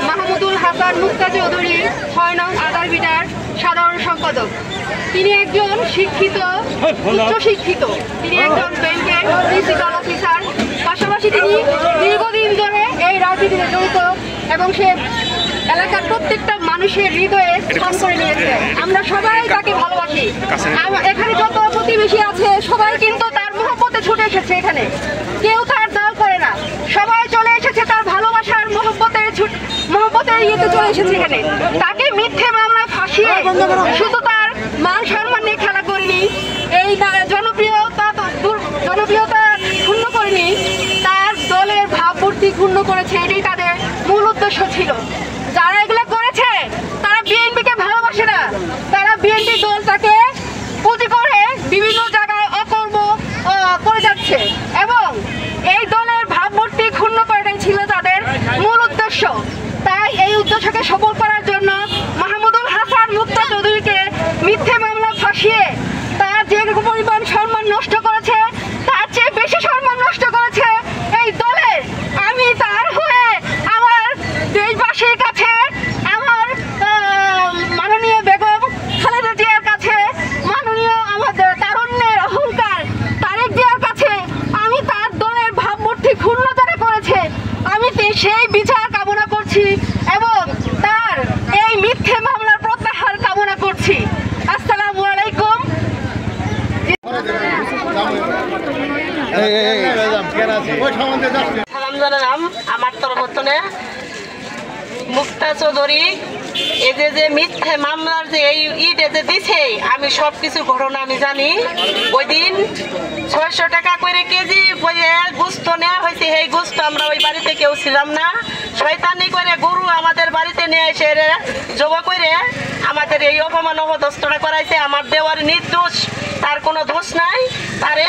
মাহমুদুল হাসান মুক্তা চৌধুরী ৬ নং আদালবিটার সাধারণ সম্পাদক। তিনি একজন শিক্ষিত, উচ্চশিক্ষিত। তিনি একজন ব্যাংকের প্রিন্সিপাল অফিসার। পাশাপাশি তিনি দীর্ঘদিন ধরে এই রাজনীতিতে জড়িত এবং সে এলাকার প্রত্যেকটা মানুষের হৃদয়ে স্থান করে নিয়েছে। আমরা সবাই তাকে ভালোবাসি। এখানে যত প্রতিবেশী আছে সবাই কিন্তু তার মহব্বতে ছুটে এসেছে। এখানে কেউ তার দল করে না, সবাই চলে এসেছে তার ভালোবাসার মহব্বতের ইয়েতে চলে এসেছে এখানে। তাকে মিথ্যে মামলায় ফাঁসিয়ে শুধু তার মান সম্মান নিয়ে খেলা করেনি, এই জনপ্রিয়তা ক্ষুণ্ণ করেনি, তার দলের ভাবমূর্তি ক্ষুণ্ণ করেছে। এটাই তাদের মূল উদ্দেশ্য ছিল। যারা এগুলো করেছে তারা বিএনপিকে ভালোবাসে না, তারা বিএনপি দলটাকে পুঁজি করে বিভিন্ন জায়গায় অকর্ম করে যাচ্ছে এবং এই দলের ভাবমূর্তি ক্ষুণ্ণ করাটাই ছিল তাদের মূল উদ্দেশ্য। তাই এই উদ্দেশ্যকে সফল করার জন্য মাহমুদুল হাসান মুক্তা চৌধুরীকে মিথ্যে মামলা ফাঁসিয়ে তার যে পরিমাণ সম্মান নষ্ট করেছে তার চেয়ে বেশি সম্মান নষ্ট করেছে এই দলের। আমি তার হয়ে আমার দেশবাসীর কাছে, আমার মাননীয় বেগম খালেদা জিয়ার কাছে, মাননীয় আমাদের তারুণ্যের অহংকার তারেক জিয়ার কাছে আমি তার দলের ভাবমূর্তি ক্ষুণ্ণ যারা করেছে আমি সেই বিচার কামনা করছি এবং তার এই মিথ্যে মামলার প্রত্যাহার কামনা করছি। আসসালামু আলাইকুম। সালাম জানালাম আমার তরফে মুক্তা চৌধুরী এই যে মিথ্যে মামলার যে এই ঈদে যে দিছে আমি সবকিছু ঘটনা আমি জানি। ওই দিন ৬০০ টাকা করে কেজি গোস্ত নেওয়া হয়েছে। এই গোস্ত আমরা ওই বাড়িতে কেউ ছিলাম না। শয়তানি করে গরু আমাদের বাড়িতে নিয়ে এসে জবা করে আমাদের এই অপমান অপদস্থটা করাইছে। আমার দেওয়ার নির্দোষ, তার কোনো দোষ নাই। তারে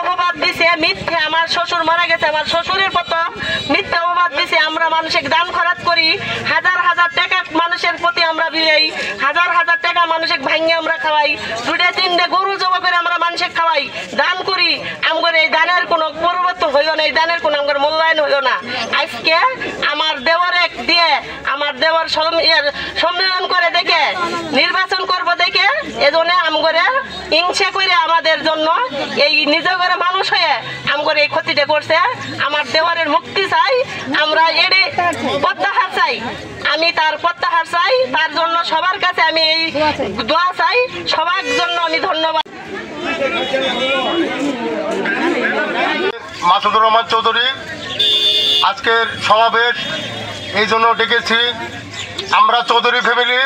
অপবাদ দিছে মিথ্যে। আমার শ্বশুর মারা গেছে, আমার শ্বশুরের প্রথম মিথ্যে অপবাদ দিছে। আমরা মানুষের দান খরচ করি, হাজার হাজার টাকা মানুষের প্রতি আমরা বিলাই, হাজার হাজার টাকা মানুষের ভাঙ্গে আমরা খাওয়াই, 2-3টে গরু জমা করে আমরা মানুষের খাওয়াই, দান করি। আমার এই দানের কোনো পরিবর্তন হইল না, এই দানের কোনো আমার মূল্যায়ন হইল না। আজকে আমার দেওয়ারে দিয়ে আমার দেওয়ার সম্মেলন করে দেখে নির্বাচন করব দেখে এজন্য আমগরে হিংসা করে আমাদের জন্য এই নিজ ঘরে মানুষ হয়ে আমগরে এই ক্ষতিটা করছে। আমার দেওয়ারের মুক্তি চাই, আমরা এড়ে প্রত্যাহার চাই। আমি তার প্রত্যাহার চাই, তার জন্য সবার কাছে আমি এই দোয়া চাই। সবার জন্য আমি ধন্যবাদ। মাসুদুর রহমান চৌধুরী আজকের সমাবেশ এই জন্য ডেকেছি। আমরা চৌধুরী ফ্যামিলি,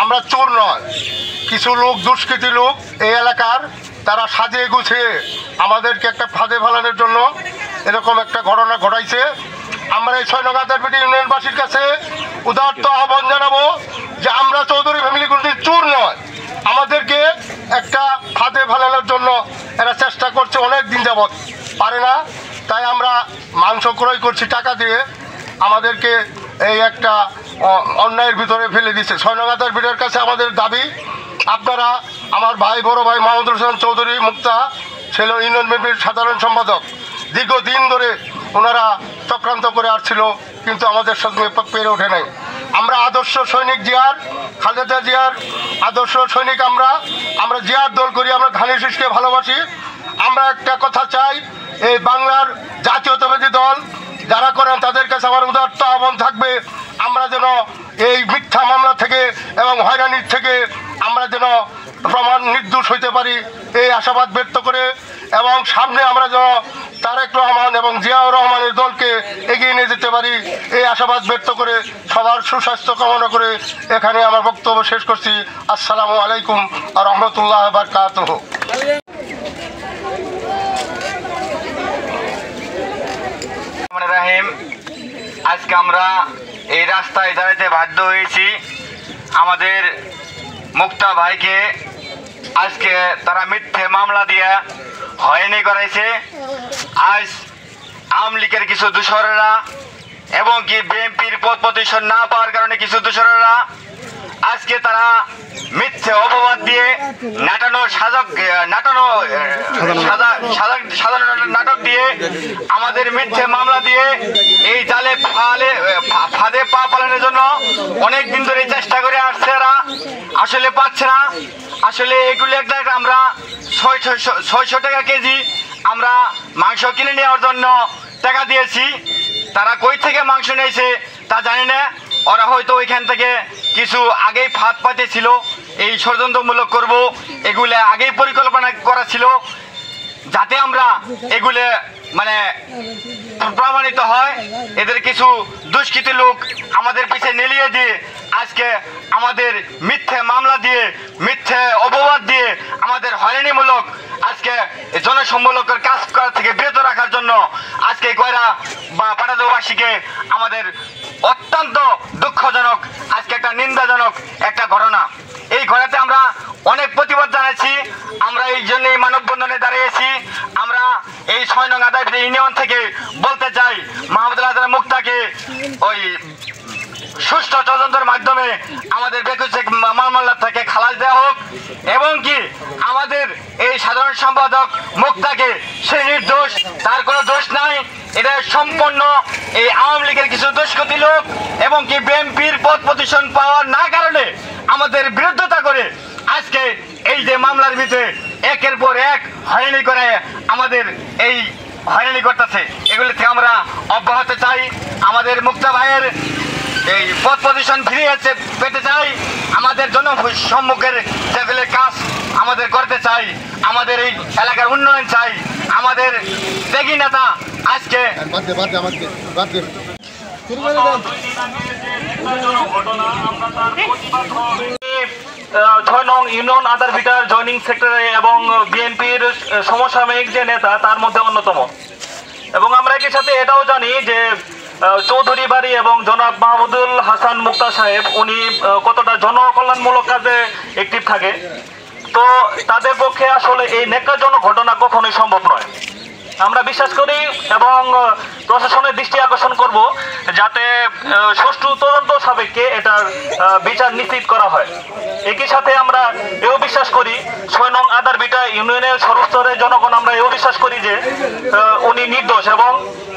আমরা চোর নয়। কিছু লোক, দুষ্কৃতী লোক এই এলাকার, তারা সাজিয়ে গুছিয়ে আমাদেরকে একটা ফাঁদে ফেলানোর জন্য এরকম একটা ঘটনা ঘটাইছে। আমরা এই ৬ নং আদালবিটা ইউনিয়নবাসীর কাছে উদাত্ত আহ্বান জানাবো যে আমরা চৌধুরী ফ্যামিলি কোনো চোর নয়। আমাদেরকে একটা ফাঁদে ফেলানোর জন্য এরা চেষ্টা করছে অনেক দিন যাবৎ, পারে না। তাই আমরা মাংস ক্রয় করছি টাকা দিয়ে। আমাদেরকে এই একটা অন্যায়ের ভিতরে ফেলে দিচ্ছে। ৬ নং আদালবিটার কাছে আমাদের দাবি, আপনারা আমার ভাই, বড় ভাই মাহমুদুল হাসান চৌধুরী মুক্তা ছিল ইউনিয়ন বিএনপির সাধারণ সম্পাদক। দীর্ঘদিন ধরে ওনারা চক্রান্ত করে আসছিল, কিন্তু আমাদের সঙ্গে পেরে ওঠে নাই। আমরা আদর্শ সৈনিক জিয়ার, খালেদা জিয়ার আদর্শ সৈনিক। আমরা জিয়ার দল করি, আমরা ধানের শীষকে ভালোবাসি। আমরা একটা কথা চাই, এই বাংলার জাতীয়তাবাদী দল যারা করেন তাদের কাছে আমার উদাত্ত আহ্বান থাকবে, আমরা যেন এই মিথ্যা মামলা থেকে এবং হয়রানির থেকে আমরা যেন প্রমাণ নির্দোষ হইতে পারি এই আশাবাদ ব্যক্ত করে, এবং সামনে আমরা যেন তারেক রহমান এবং জিয়াউর রহমানের দলকে এগিয়ে নিয়ে যেতে পারি এই আশাবাদ ব্যক্ত করে সবার সুস্বাস্থ্য কামনা করে এখানে আমার বক্তব্য শেষ করছি। আসসালামু আলাইকুম ওয়া রাহমাতুল্লাহি ওয়া বারাকাতুহু। রাহিম, আজকে আমরা এই রাস্তায় দাঁড়াতে বাধ্য হয়েছি। আমাদের মুক্তা ভাইকে আজকে তারা মিথ্যে মামলা দিয়ে হয়রানি করাইছে। আজ আওয়ামী লীগের কিছু দোসরেরা এবং কি বিএনপির পদ প্রতিষ্ঠান না পাওয়ার কারণে কিছু দোসরেরা আজকে তারা মিথ্যে অপবাদ দিয়ে নাটক দিয়ে আমাদের মিথ্যে মামলা দিয়ে এই জালে ফাঁদে পা পালানোর জন্য অনেক দিন ধরে চেষ্টা করে আসছে, এরা আসলে পাচ্ছে না। আসলে এগুলো একটা আমরা 600 টাকা কেজি আমরা মাংস কিনে নেওয়ার জন্য টাকা দিয়েছি। তারা কই থেকে মাংস নিয়েছে তা জানি না। ওরা হয়তো ওইখান থেকে কিছু আগেই ফাঁদ পাতেছিল, এই ষড়যন্ত্রমূলক করব এগুলো আগেই পরিকল্পনা করা ছিল, যাতে আমরা এগুলো মানে প্রমাণিত হয়। এদের কিছু দুষ্কৃতী লোক আমাদের পিছে নেলিয়ে দিয়ে আজকে আমাদের মিথ্যে মামলা দিয়ে মিথ্যে অপবাদ দিয়ে আমাদের হয়রানিমূলক আজকে জনসম্মূলকের কাজ করা থেকে বিরত রাখার জন্য আজকে কয়রা বা পাটাদবাসীকে আমাদের অত্যন্ত দুঃখজনক আজকে একটা নিন্দাজনক একটা ঘটনা। এই ঘটনাতে আমরা অনেক প্রতিবাদ জানাচ্ছি। আমরা এই জন্যই মানববন্ধনে দাঁড়িয়েছি। আমরা এই 6 নং আদালতে ইউনিয়ন থেকে বলতে চাই মাহমুদুল হাসান মুক্তাকে ওই সুষ্ঠু তদন্তের মাধ্যমে আমাদের বেকুচে মামলা থেকে খালাস দেওয়া হোক, এবং কি আমাদের এই সাধারণ সম্পাদক মুক্তাকে সে নির্দোষ, তার কোনো দোষ নাই। এটা সম্পূর্ণ এই আওয়ামী লীগের কিছু দুষ্কৃতী লোক এবং কি বিএনপির পদ প্রতিষ্ঠান পাওয়ার না কারণে আমাদের বিরোধিতা করে আজকে এই যে মামলার ভিতরে একের পর এক হয়রানি করে আমাদের এই হয়রানি করতেছে, এগুলি থেকে আমরা অব্যাহত চাই। আমাদের মুক্তা ভাইয়ের এই পদ প্রতিষ্ঠান ফিরিয়ে পেতে চাই। আমাদের জনসম্মুখের যেগুলো কাজ আমাদের করতে চাই, আমাদের এই এলাকার উন্নয়ন চাই। আমাদের ত্যাগী নেতা আজকে 6 নং ইউনিয়ন আদারভিটার জয়নিং সেক্টরে এবং বিএনপির সমসাময়িক যে নেতা তার মধ্যে অন্যতম। এবং আমরা একই সাথে এটাও জানি যে চৌধুরী বাড়ি এবং জনাব মাহমুদুল হাসান মুক্তা সাহেব উনি কতটা জনকল্যাণমূলক কাজে অ্যাক্টিভ থাকে। তো তাদের পক্ষে আসলে এই ন্যাক্কারজনক ঘটনা কখনোই সম্ভব নয়। আমরা বিশ্বাস করি এবং প্রশাসনের দৃষ্টি আকর্ষণ করব যাতে সুষ্ঠু তদন্ত সাপেক্ষে এটার বিচার নিশ্চিত করা হয়। একই সাথে আমরা এও বিশ্বাস করি 6 নং আদারভিটা ইউনিয়নের সর্বস্তরের জনগণ আমরা এও বিশ্বাস করি যে উনি নির্দোষ, এবং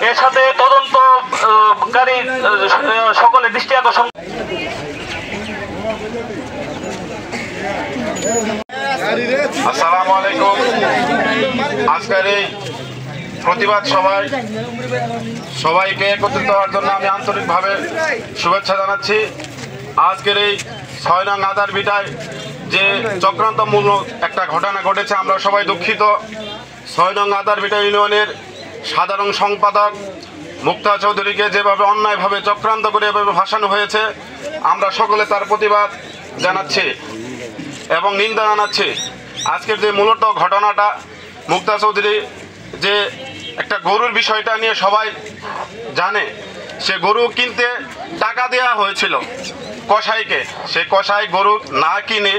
এর সাথে তদন্তকারী সকলের দৃষ্টি আকর্ষণ। আসসালামু আলাইকুম। আজকের এই প্রতিবাদ সভায় সবাইকে একত্রিত হওয়ার জন্য আমি আন্তরিকভাবে শুভেচ্ছা জানাচ্ছি। আজকের এই 6 নং আদারভিটায় যে চক্রান্তমূলক একটা ঘটনা ঘটেছে, আমরা সবাই দুঃখিত। 6 নং আদারভিটা ইউনিয়নের সাধারণ সম্পাদক মুক্তা চৌধুরীকে যেভাবে অন্যায়ভাবে চক্রান্ত করে এভাবে ভাসানো হয়েছে, আমরা সকলে তার প্রতিবাদ জানাচ্ছি এবং নিন্দা জানাচ্ছি। আজকের যে মূলত ঘটনাটা, মুক্তা চৌধুরী যে একটা গরুর বিষয়টা নিয়ে সবাই জানে, সে গরু কিনতে টাকা দেওয়া হয়েছিল কসাইকে। সে কসাই গরু না কিনে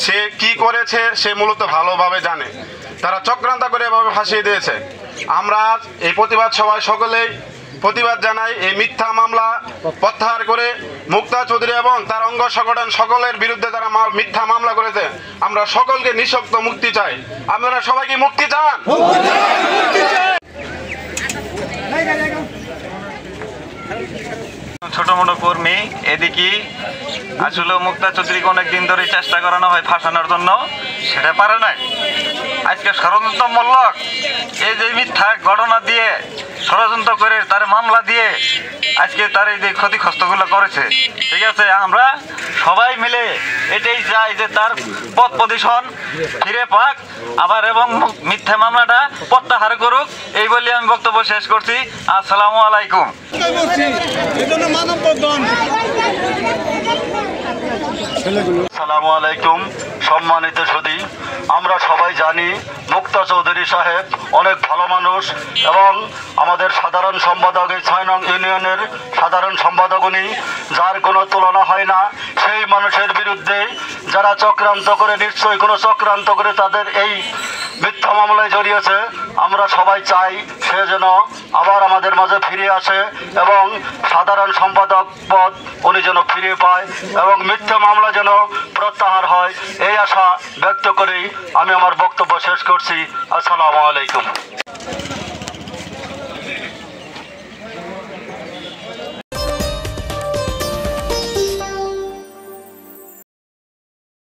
সে কি করেছে সে মূলত ভালোভাবে জানে। তারা চক্রান্ত করে এভাবে ফাঁসিয়ে দিয়েছে। আমরা এই প্রতিবাদ সভায় সকলেই প্রতিবাদ জানাই। এই মিথ্যা মামলা প্রত্যাহার করে মুক্তা চৌধুরী এবং তার অঙ্গ সংগঠন সকলের বিরুদ্ধে যারা মিথ্যা মামলা করেছে, আমরা সকলকে নিঃশর্ত মুক্তি চাই। আপনারা সবাই কি মুক্তি চান? ছোট মোটো কর্মী এদিকে আসলে মুক্তা চৌধুরীকে অনেকদিন ধরে চেষ্টা করানো হয় ফাঁসানোর জন্য, সেটা পারে নাই। আজকে ষড়যন্ত্রমূলক এই যে মিথ্যা ঘটনা দিয়ে ষড়যন্ত্র করে তার মামলা দিয়ে আজকে তার এই যে ক্ষতিগ্রস্তগুলো করেছে। ঠিক আছে, আমরা সবাই মিলে এটাই চাই যে তার পদ পজিশন ফিরে পাক আবার এবং মিথ্যা মামলাটা প্রত্যাহার করুক, এই বলে আমি বক্তব্য শেষ করছি। আসসালামু আলাইকুম। আসসালামু আলাইকুম। সম্মানিত সুধী, আমরা সবাই জানি মুক্তা চৌধুরী সাহেব অনেক ভালো মানুষ এবং আমাদের সাধারণ সম্পাদক এই ৬ নং ইউনিয়নের সাধারণ সম্পাদক উনি, যার কোনো তুলনা হয় না। সেই মানুষের বিরুদ্ধে যারা চক্রান্ত করে, নিশ্চয়ই কোনো চক্রান্ত করে তাদের এই মিথ্যা মামলায় জড়িয়েছে, আমরা সবাই চাই সে যেন আবার আমাদের মাঝে ফিরে আসে এবং সাধারণ সম্পাদক পদ উনি যেন ফিরে পায় এবং মিথ্যা মামলা যেন প্রত্যাহার হয়, এই আশা ব্যক্ত করেই আমি আমার বক্তব্য শেষ করছি। আসসালামু আলাইকুম।